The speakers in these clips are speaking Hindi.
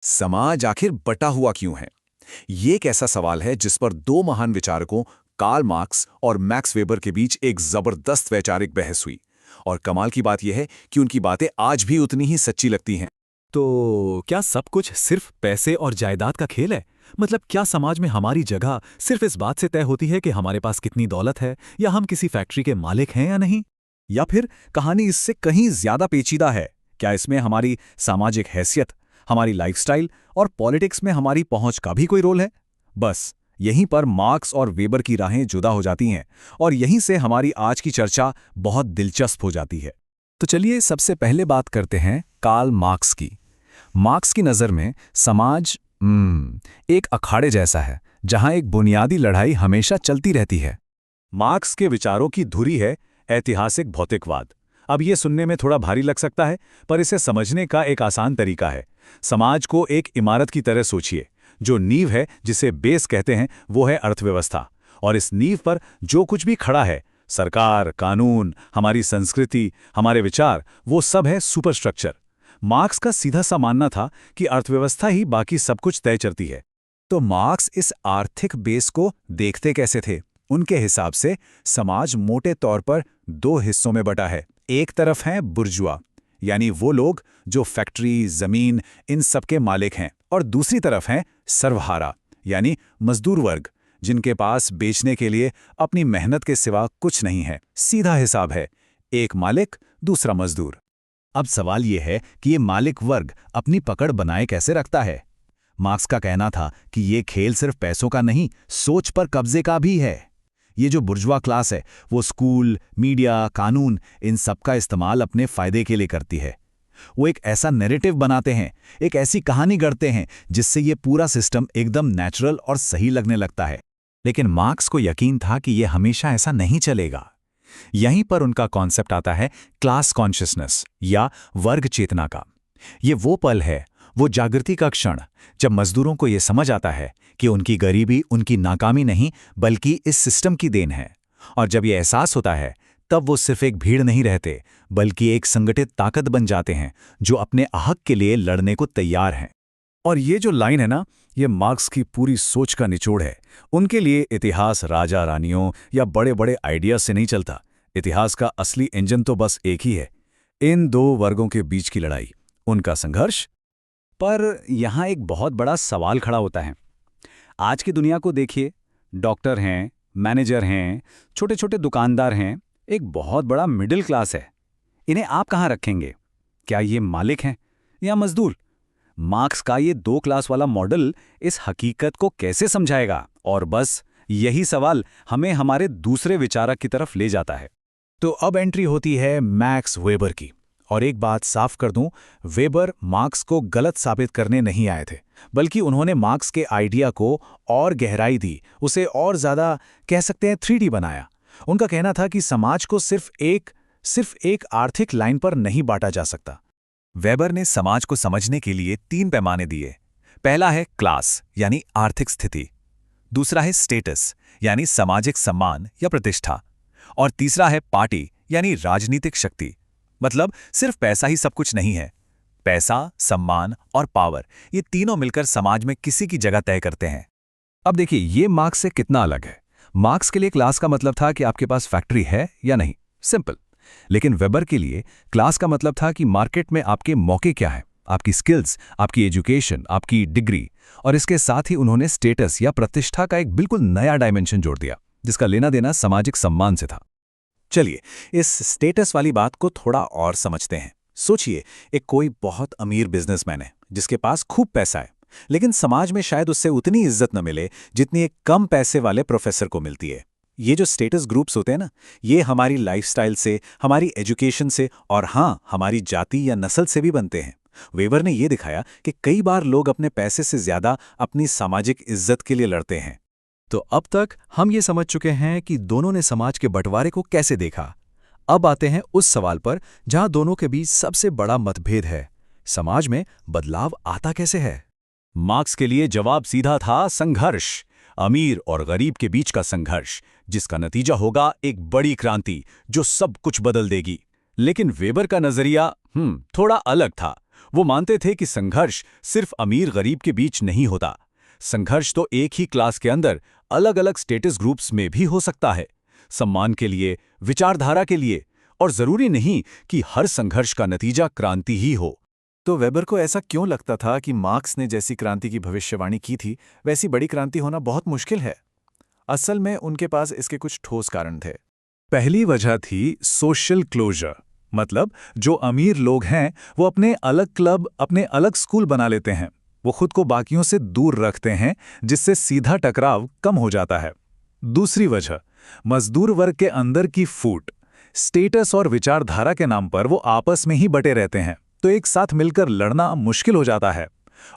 समाज आखिर बटा हुआ क्यों है? ये एक ऐसा सवाल है जिस पर दो महान विचारकों कार्ल मार्क्स और मैक्स वेबर के बीच एक जबरदस्त वैचारिक बहस हुई। और कमाल की बात यह है कि उनकी बातें आज भी उतनी ही सच्ची लगती हैं। तो क्या सब कुछ सिर्फ पैसे और जायदाद का खेल है? मतलब क्या समाज में हमारी जगह सिर्फ इस बात से तय होती है कि हमारे पास कितनी दौलत है या हम किसी फैक्ट्री के मालिक हैं या नहीं? या फिर कहानी इससे कहीं ज्यादा पेचीदा है? क्या इसमें हमारी सामाजिक हैसियत, हमारी लाइफस्टाइल और पॉलिटिक्स में हमारी पहुंच का भी कोई रोल है? बस यहीं पर मार्क्स और वेबर की राहें जुदा हो जाती हैं और यहीं से हमारी आज की चर्चा बहुत दिलचस्प हो जाती है। तो चलिए सबसे पहले बात करते हैं कार्ल मार्क्स की। मार्क्स की नज़र में समाज एक अखाड़े जैसा है जहां एक बुनियादी लड़ाई हमेशा चलती रहती है। मार्क्स के विचारों की धुरी है ऐतिहासिक भौतिकवाद। अब ये सुनने में थोड़ा भारी लग सकता है, पर इसे समझने का एक आसान तरीका है। समाज को एक इमारत की तरह सोचिए। जो नींव है, जिसे बेस कहते हैं, वो है अर्थव्यवस्था। और इस नींव पर जो कुछ भी खड़ा है, सरकार, कानून, हमारी संस्कृति, हमारे विचार, वो सब है सुपरस्ट्रक्चर। मार्क्स का सीधा सा मानना था कि अर्थव्यवस्था ही बाकी सब कुछ तय करती है। तो मार्क्स इस आर्थिक बेस को देखते कैसे थे? उनके हिसाब से समाज मोटे तौर पर दो हिस्सों में बटा है। एक तरफ हैं बुर्जुआ, यानी वो लोग जो फैक्ट्री, जमीन, इन सब के मालिक हैं, और दूसरी तरफ हैं सर्वहारा, यानी मजदूर वर्ग, जिनके पास बेचने के लिए अपनी मेहनत के सिवा कुछ नहीं है। सीधा हिसाब है, एक मालिक, दूसरा मजदूर। अब सवाल यह है कि ये मालिक वर्ग अपनी पकड़ बनाए कैसे रखता है? मार्क्स का कहना था कि ये खेल सिर्फ पैसों का नहीं, सोच पर कब्जे का भी है। ये जो बुर्जुआ क्लास है, वो स्कूल, मीडिया, कानून, इन सब का इस्तेमाल अपने फायदे के लिए करती है। वो एक ऐसा नैरेटिव बनाते हैं, एक ऐसी कहानी गढ़ते हैं जिससे ये पूरा सिस्टम एकदम नेचुरल और सही लगने लगता है। लेकिन मार्क्स को यकीन था कि ये हमेशा ऐसा नहीं चलेगा। यहीं पर उनका कॉन्सेप्ट आता है क्लास कॉन्शियसनेस या वर्ग चेतना का। ये वो पल है, वो जागृति का क्षण, जब मजदूरों को ये समझ आता है कि उनकी गरीबी उनकी नाकामी नहीं बल्कि इस सिस्टम की देन है। और जब ये एहसास होता है, तब वो सिर्फ एक भीड़ नहीं रहते, बल्कि एक संगठित ताकत बन जाते हैं जो अपने हक के लिए लड़ने को तैयार हैं। और ये जो लाइन है ना, ये मार्क्स की पूरी सोच का निचोड़ है। उनके लिए इतिहास राजा रानियों या बड़े बड़े आइडियाज से नहीं चलता। इतिहास का असली इंजन तो बस एक ही है, इन दो वर्गों के बीच की लड़ाई, उनका संघर्ष। पर यहाँ एक बहुत बड़ा सवाल खड़ा होता है। आज की दुनिया को देखिए, डॉक्टर हैं, मैनेजर हैं, छोटे छोटे दुकानदार हैं, एक बहुत बड़ा मिडिल क्लास है। इन्हें आप कहाँ रखेंगे? क्या ये मालिक हैं या मजदूर? मार्क्स का ये दो क्लास वाला मॉडल इस हकीकत को कैसे समझाएगा? और बस यही सवाल हमें हमारे दूसरे विचारक की तरफ ले जाता है। तो अब एंट्री होती है मैक्स वेबर की। और एक बात साफ कर दूं, वेबर मार्क्स को गलत साबित करने नहीं आए थे, बल्कि उन्होंने मार्क्स के आइडिया को और गहराई दी, उसे और ज्यादा कह सकते हैं 3D बनाया। उनका कहना था कि समाज को सिर्फ एक आर्थिक लाइन पर नहीं बांटा जा सकता। वेबर ने समाज को समझने के लिए 3 पैमाने दिए। पहला है क्लास यानी आर्थिक स्थिति, दूसरा है स्टेटस यानी सामाजिक सम्मान या प्रतिष्ठा, और तीसरा है पार्टी यानी राजनीतिक शक्ति। मतलब सिर्फ पैसा ही सब कुछ नहीं है। पैसा, सम्मान और पावर, ये तीनों मिलकर समाज में किसी की जगह तय करते हैं। अब देखिए, ये मार्क्स से कितना अलग है। मार्क्स के लिए क्लास का मतलब था कि आपके पास फैक्ट्री है या नहीं, सिंपल। लेकिन वेबर के लिए क्लास का मतलब था कि मार्केट में आपके मौके क्या हैं, आपकी स्किल्स, आपकी एजुकेशन, आपकी डिग्री। और इसके साथ ही उन्होंने स्टेटस या प्रतिष्ठा का एक बिल्कुल नया डायमेंशन जोड़ दिया, जिसका लेना देना सामाजिक सम्मान से था। चलिए इस स्टेटस वाली बात को थोड़ा और समझते हैं। सोचिए, एक कोई बहुत अमीर बिजनेसमैन है जिसके पास खूब पैसा है, लेकिन समाज में शायद उससे उतनी इज्जत न मिले जितनी एक कम पैसे वाले प्रोफेसर को मिलती है। ये जो स्टेटस ग्रुप्स होते हैं ना, ये हमारी लाइफस्टाइल से, हमारी एजुकेशन से और हाँ, हमारी जाति या नस्ल से भी बनते हैं। वेबर ने यह दिखाया कि कई बार लोग अपने पैसे से ज्यादा अपनी सामाजिक इज्जत के लिए लड़ते हैं। तो अब तक हम ये समझ चुके हैं कि दोनों ने समाज के बंटवारे को कैसे देखा। अब आते हैं उस सवाल पर जहां दोनों के बीच सबसे बड़ा मतभेद है, समाज में बदलाव आता कैसे है? मार्क्स के लिए जवाब सीधा था, संघर्ष, अमीर और गरीब के बीच का संघर्ष, जिसका नतीजा होगा एक बड़ी क्रांति जो सब कुछ बदल देगी। लेकिन वेबर का नजरिया थोड़ा अलग था। वो मानते थे कि संघर्ष सिर्फ अमीर गरीब के बीच नहीं होता। संघर्ष तो एक ही क्लास के अंदर अलग अलग स्टेटस ग्रुप्स में भी हो सकता है, सम्मान के लिए, विचारधारा के लिए, और जरूरी नहीं कि हर संघर्ष का नतीजा क्रांति ही हो। तो वेबर को ऐसा क्यों लगता था कि मार्क्स ने जैसी क्रांति की भविष्यवाणी की थी वैसी बड़ी क्रांति होना बहुत मुश्किल है? असल में उनके पास इसके कुछ ठोस कारण थे। पहली वजह थी सोशल क्लोजर, मतलब जो अमीर लोग हैं वो अपने अलग क्लब, अपने अलग स्कूल बना लेते हैं। वो खुद को बाकियों से दूर रखते हैं, जिससे सीधा टकराव कम हो जाता है। दूसरी वजह, मजदूर वर्ग के अंदर की फूट। स्टेटस और विचारधारा के नाम पर वो आपस में ही बटे रहते हैं, तो एक साथ मिलकर लड़ना मुश्किल हो जाता है।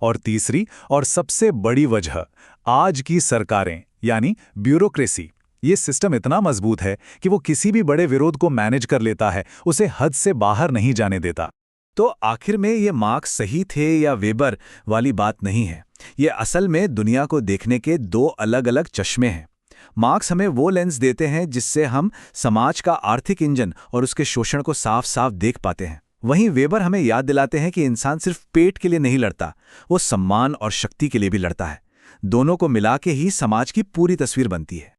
और तीसरी और सबसे बड़ी वजह, आज की सरकारें यानी ब्यूरोक्रेसी। ये सिस्टम इतना मजबूत है कि वो किसी भी बड़े विरोध को मैनेज कर लेता है, उसे हद से बाहर नहीं जाने देता। तो आखिर में ये मार्क्स सही थे या वेबर वाली बात नहीं है। ये असल में दुनिया को देखने के दो अलग अलग चश्मे हैं। मार्क्स हमें वो लेंस देते हैं जिससे हम समाज का आर्थिक इंजन और उसके शोषण को साफ साफ देख पाते हैं। वहीं वेबर हमें याद दिलाते हैं कि इंसान सिर्फ पेट के लिए नहीं लड़ता, वो सम्मान और शक्ति के लिए भी लड़ता है। दोनों को मिला के ही समाज की पूरी तस्वीर बनती है।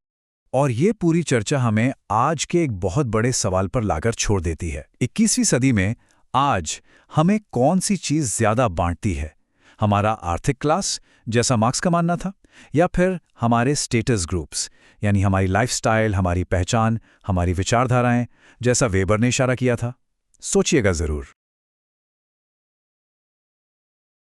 और ये पूरी चर्चा हमें आज के एक बहुत बड़े सवाल पर लाकर छोड़ देती है। 21वीं सदी में आज हमें कौन सी चीज़ ज़्यादा बांटती है? हमारा आर्थिक क्लास, जैसा मार्क्स का मानना था, या फिर हमारे स्टेटस ग्रुप्स, यानी हमारी लाइफस्टाइल, हमारी पहचान, हमारी विचारधाराएं, जैसा वेबर ने इशारा किया था? सोचिएगा ज़रूर।